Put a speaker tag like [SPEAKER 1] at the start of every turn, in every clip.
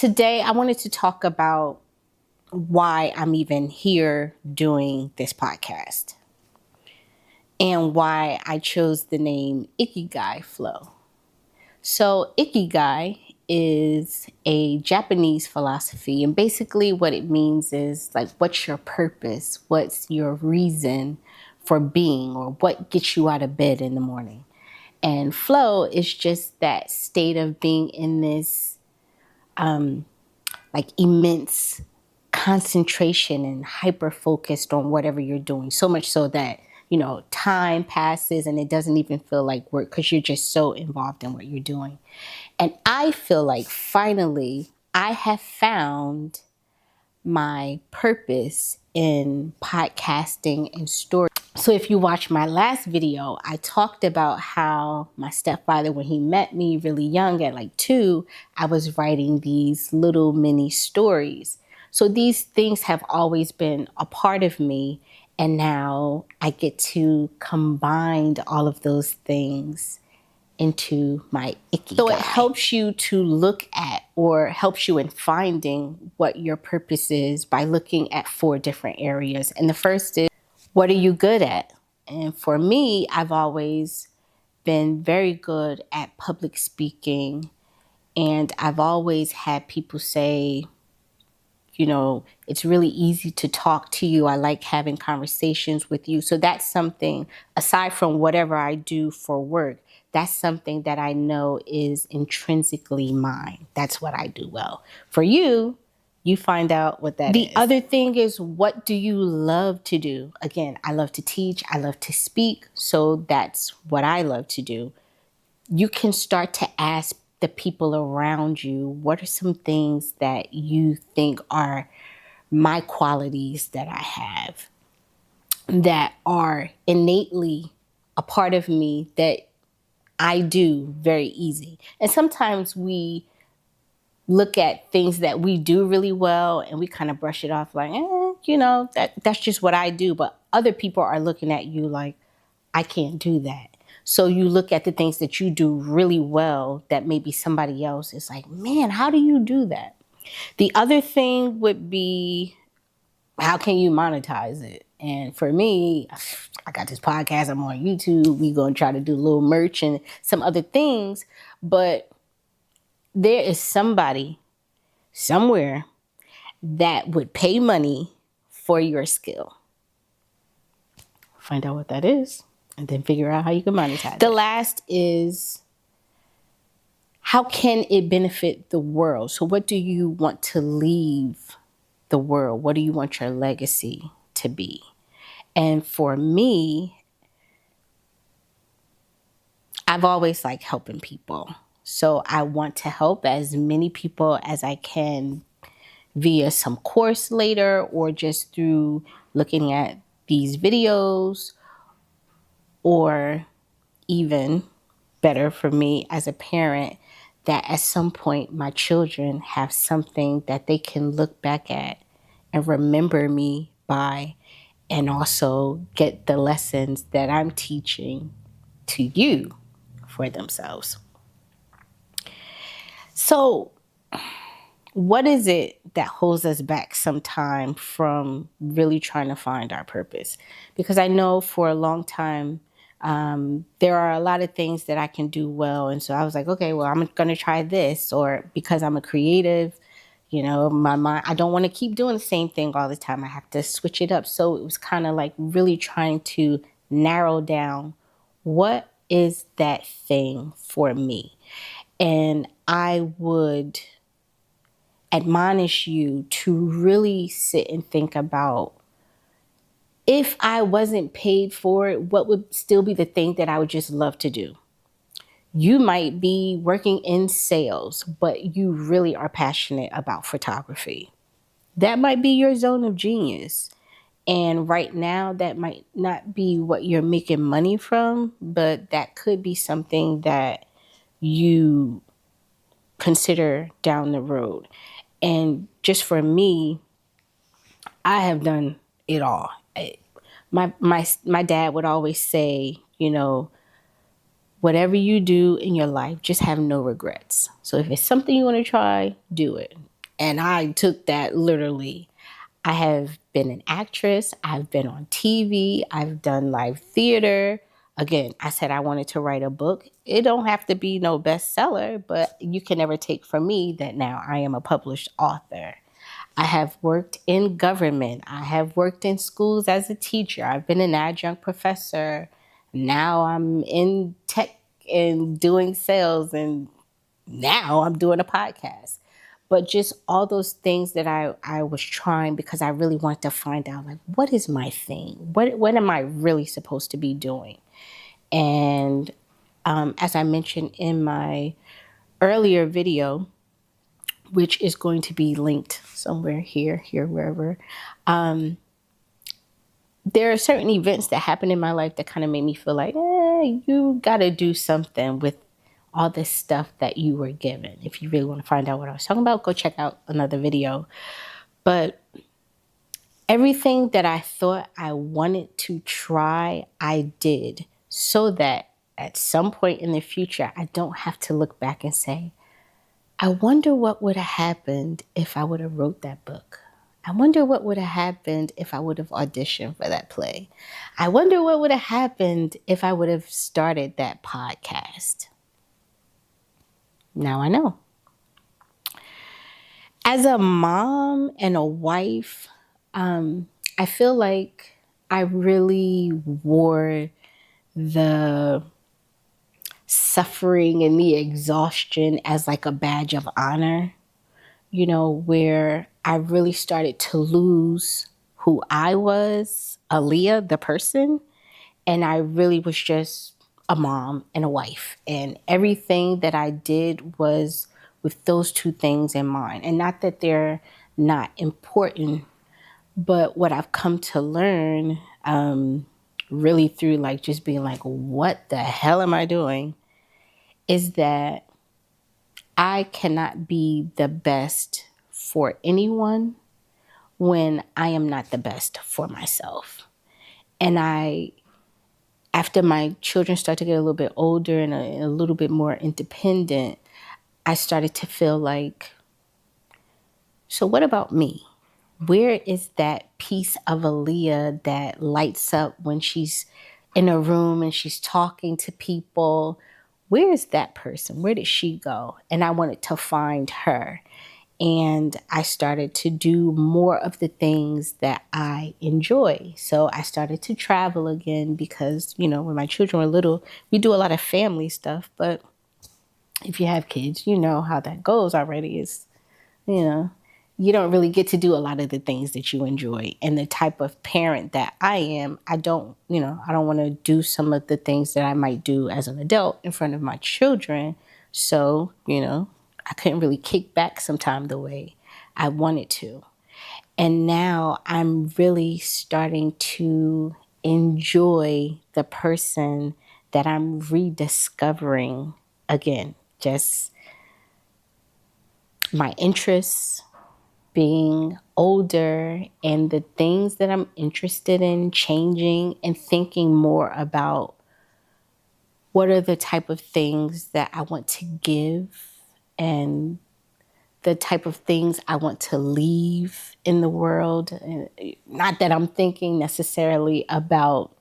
[SPEAKER 1] Today, I wanted to talk about why I'm even here doing this podcast and why I chose the name Ikigai Flow. So, Ikigai is a Japanese philosophy, and basically what it means is like, what's your purpose? What's your reason for being, or what gets you out of bed in the morning? And flow is just that state of being in this like immense concentration and hyper focused on whatever you're doing. So much so that, time passes and it doesn't even feel like work because you're just so involved in what you're doing. And I feel like finally I have found my purpose in podcasting and story. So if you watch my last video, I talked about how my stepfather, when he met me really young at like 2, I was writing these little mini stories. So these things have always been a part of me. And now I get to combine all of those things into my Ikigai. So it helps you to look at, or helps you in finding what your purpose is by looking at 4 different areas. And the first is, what are you good at? And for me, I've always been very good at public speaking. And I've always had people say, it's really easy to talk to you. I like having conversations with you. So that's something, aside from whatever I do for work, that's something that I know is intrinsically mine. That's what I do well. For you, you find out what that is. The other thing is, what do you love to do? Again, I love to teach. I love to speak. So that's what I love to do. You can start to ask the people around you, what are some things that you think are my qualities that I have that are innately a part of me that I do very easy. And sometimes we look at things that we do really well and we kind of brush it off like, that's just what I do. But other people are looking at you like, I can't do that. So you look at the things that you do really well that maybe somebody else is like, man, how do you do that? The other thing would be, how can you monetize it? And for me, I got this podcast, I'm on YouTube, we gonna try to do a little merch and some other things, but there is somebody somewhere that would pay money for your skill. Find out what that is, and then figure out how you can monetize it. The last is, how can it benefit the world? So what do you want to leave the world? What do you want your legacy to be? And for me, I've always liked helping people. So I want to help as many people as I can via some course later, or just through looking at these videos, or even better for me as a parent, that at some point my children have something that they can look back at and remember me by, and also get the lessons that I'm teaching to you for themselves. So what is it that holds us back sometime from really trying to find our purpose? Because I know for a long time, there are a lot of things that I can do well. And so I was like, okay, well, I'm going to try this. Or because I'm a creative, my mind, I don't want to keep doing the same thing all the time. I have to switch it up. So it was kind of like really trying to narrow down, what is that thing for me? And I would admonish you to really sit and think about, if I wasn't paid for it, what would still be the thing that I would just love to do? You might be working in sales, but you really are passionate about photography. That might be your zone of genius. And right now, that might not be what you're making money from, but that could be something that you consider down the road. And just for me, I have done it all. My dad would always say, whatever you do in your life, just have no regrets. So if it's something you want to try, do it. And I took that literally. I have been an actress. I've been on TV. I've done live theater. Again, I said I wanted to write a book. It don't have to be no bestseller, but you can never take from me that now I am a published author. I have worked in government. I have worked in schools as a teacher. I've been an adjunct professor. Now I'm in tech and doing sales, and now I'm doing a podcast. But just all those things that I was trying because I really wanted to find out, like, what is my thing? What am I really supposed to be doing? And as I mentioned in my earlier video, which is going to be linked somewhere here, wherever, there are certain events that happened in my life that kind of made me feel like, you got to do something with all this stuff that you were given. If you really want to find out what I was talking about, go check out another video. But everything that I thought I wanted to try, I did, so that at some point in the future, I don't have to look back and say, I wonder what would have happened if I would have wrote that book. I wonder what would have happened if I would have auditioned for that play. I wonder what would have happened if I would have started that podcast. Now I know. As a mom and a wife, I feel like I really wore the suffering and the exhaustion as like a badge of honor, where I really started to lose who I was, Aaliyah, the person, and I really was just a mom and a wife. And everything that I did was with those two things in mind. And not that they're not important, but what I've come to learn, really through like just being like, what the hell am I doing? Is that I cannot be the best for anyone when I am not the best for myself. And after my children started to get a little bit older and a little bit more independent, I started to feel like, so what about me? Where is that piece of Aaliyah that lights up when she's in a room and she's talking to people? Where is that person? Where did she go? And I wanted to find her. And I started to do more of the things that I enjoy. So I started to travel again because, when my children were little, we do a lot of family stuff. But if you have kids, you know how that goes already. Is, you don't really get to do a lot of the things that you enjoy. And the type of parent that I am, I don't want to do some of the things that I might do as an adult in front of my children. So, I couldn't really kick back sometime the way I wanted to. And now I'm really starting to enjoy the person that I'm rediscovering again. Just my interests, being older, and the things that I'm interested in changing, and thinking more about what are the type of things that I want to give and the type of things I want to leave in the world. Not that I'm thinking necessarily about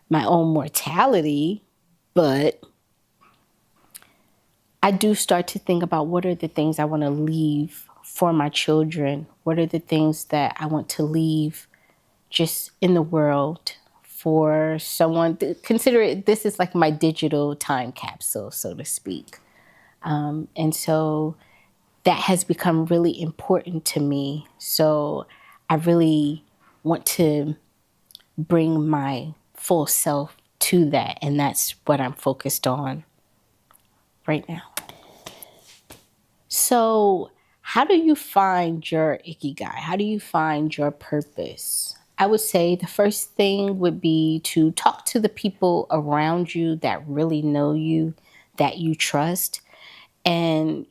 [SPEAKER 1] my own mortality, but I do start to think about what are the things I want to leave for my children. What are the things that I want to leave just in the world for someone to consider it. This is like my digital time capsule, so to speak. And so that has become really important to me. So I really want to bring my full self to that. And that's what I'm focused on right now. So how do you find your ikigai? How do you find your purpose? I would say the first thing would be to talk to the people around you that really know you, that you trust. And,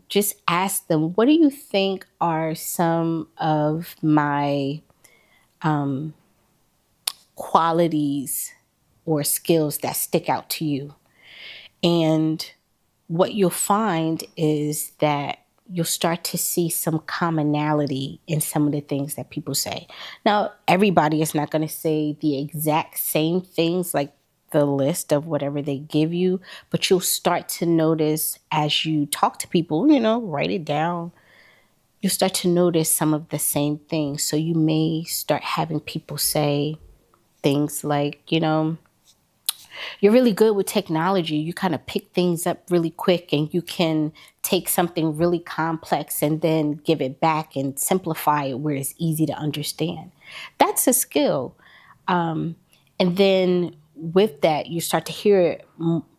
[SPEAKER 1] just ask them, what do you think are some of my qualities or skills that stick out to you? And what you'll find is that you'll start to see some commonality in some of the things that people say. Now, everybody is not going to say the exact same things, like the list of whatever they give you, but you'll start to notice as you talk to people, write it down. You'll start to notice some of the same things. So you may start having people say things like, you're really good with technology. You kind of pick things up really quick, and you can take something really complex and then give it back and simplify it where it's easy to understand. That's a skill. And then with that, you start to hear it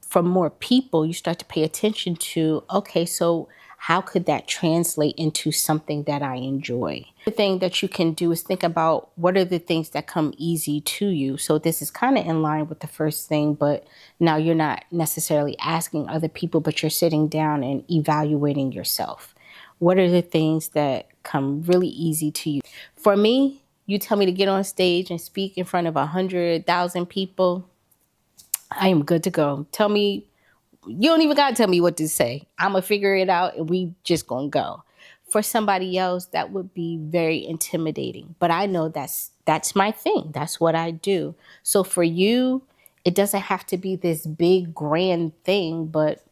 [SPEAKER 1] from more people. You start to pay attention to, okay, so how could that translate into something that I enjoy? The thing that you can do is think about what are the things that come easy to you. So this is kind of in line with the first thing, but now you're not necessarily asking other people, but you're sitting down and evaluating yourself. What are the things that come really easy to you? For me, you tell me to get on stage and speak in front of 100,000 people, I am good to go. Tell me, you don't even gotta tell me what to say. I'm gonna figure it out and we just gonna go. For somebody else, that would be very intimidating. But I know that's my thing. That's what I do. So for you, it doesn't have to be this big grand thing, but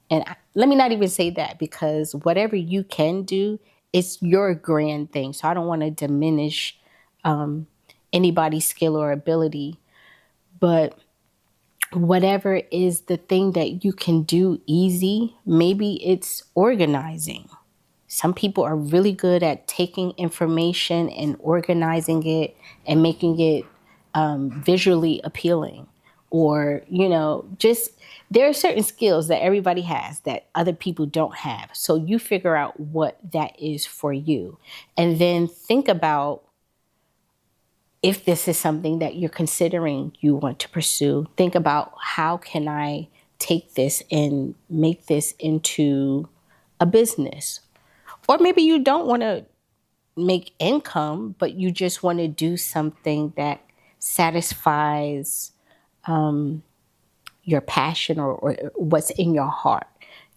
[SPEAKER 1] let me not even say that, because whatever you can do, it's your grand thing. So I don't want to diminish anybody's skill or ability, but whatever is the thing that you can do easy, maybe it's organizing. Some people are really good at taking information and organizing it and making it visually appealing. Or, just there are certain skills that everybody has that other people don't have. So you figure out what that is for you. And then think about, if this is something that you're considering you want to pursue, think about, how can I take this and make this into a business? Or maybe you don't want to make income, but you just want to do something that satisfies your passion, or what's in your heart.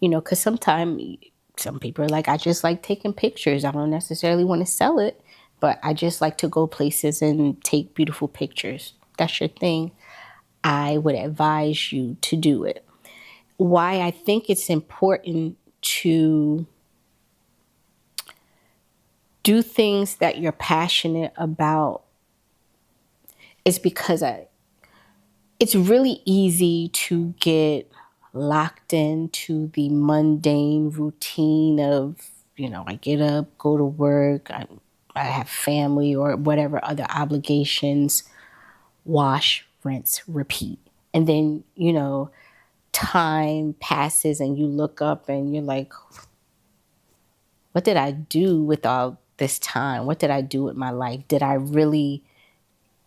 [SPEAKER 1] Because sometimes some people are like, I just like taking pictures. I don't necessarily want to sell it, but I just like to go places and take beautiful pictures. That's your thing. I would advise you to do it. Why I think it's important to do things that you're passionate about is because it's really easy to get locked into the mundane routine of, I get up, go to work, I have family or whatever other obligations, wash, rinse, repeat. And then, time passes and you look up and you're like, what did I do with all this time? What did I do with my life? Did I really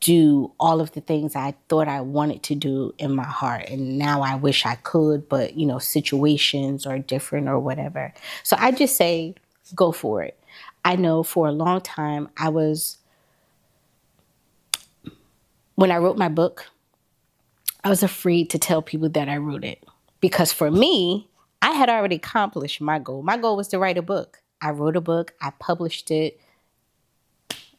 [SPEAKER 1] do all of the things I thought I wanted to do in my heart? And now I wish I could, but situations are different or whatever. So I just say, go for it. I know for a long time when I wrote my book, I was afraid to tell people that I wrote it, because for me, I had already accomplished my goal. My goal was to write a book. I wrote a book, I published it.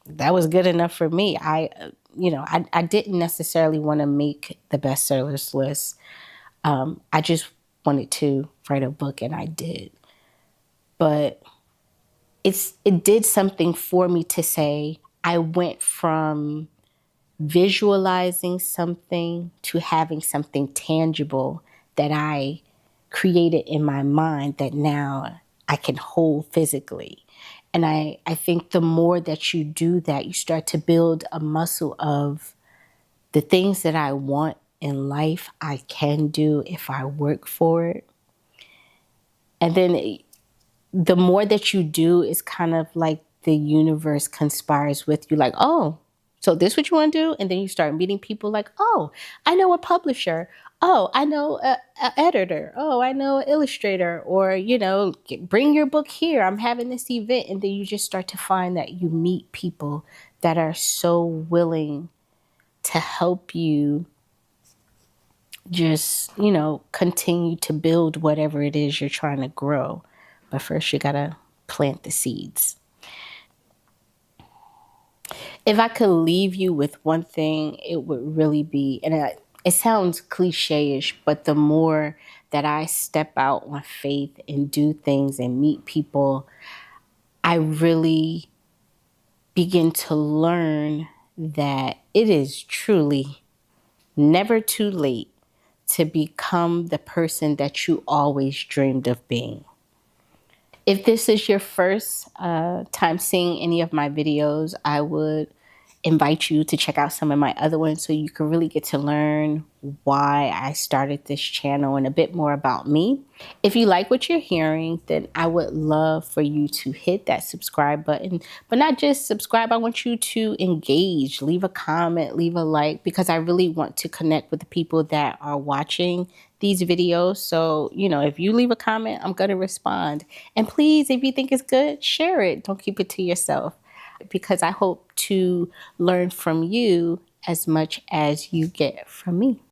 [SPEAKER 1] That was good enough for me. I didn't necessarily want to make the bestsellers list. I just wanted to write a book, and I did. But it did something for me to say I went from visualizing something to having something tangible that I created in my mind that now I can hold physically. And I think the more that you do that, you start to build a muscle of the things that I want in life, I can do if I work for it. And then the more that you do, it's kind of like the universe conspires with you, like, oh, so this what you want to do? And then you start meeting people like, oh, I know a publisher. Oh, I know a editor. Oh, I know an illustrator. Or, bring your book here. I'm having this event. And then you just start to find that you meet people that are so willing to help you just, continue to build whatever it is you're trying to grow. But first, you gotta plant the seeds. If I could leave you with one thing, it would really be, and it sounds cliche-ish, but the more that I step out on faith and do things and meet people, I really begin to learn that it is truly never too late to become the person that you always dreamed of being. If this is your first time seeing any of my videos, I would invite you to check out some of my other ones so you can really get to learn why I started this channel and a bit more about me. If you like what you're hearing, then I would love for you to hit that subscribe button, but not just subscribe. I want you to engage, leave a comment, leave a like, because I really want to connect with the people that are watching these videos. So, if you leave a comment, I'm going to respond. And please, if you think it's good, share it. Don't keep it to yourself, because I hope to learn from you as much as you get from me.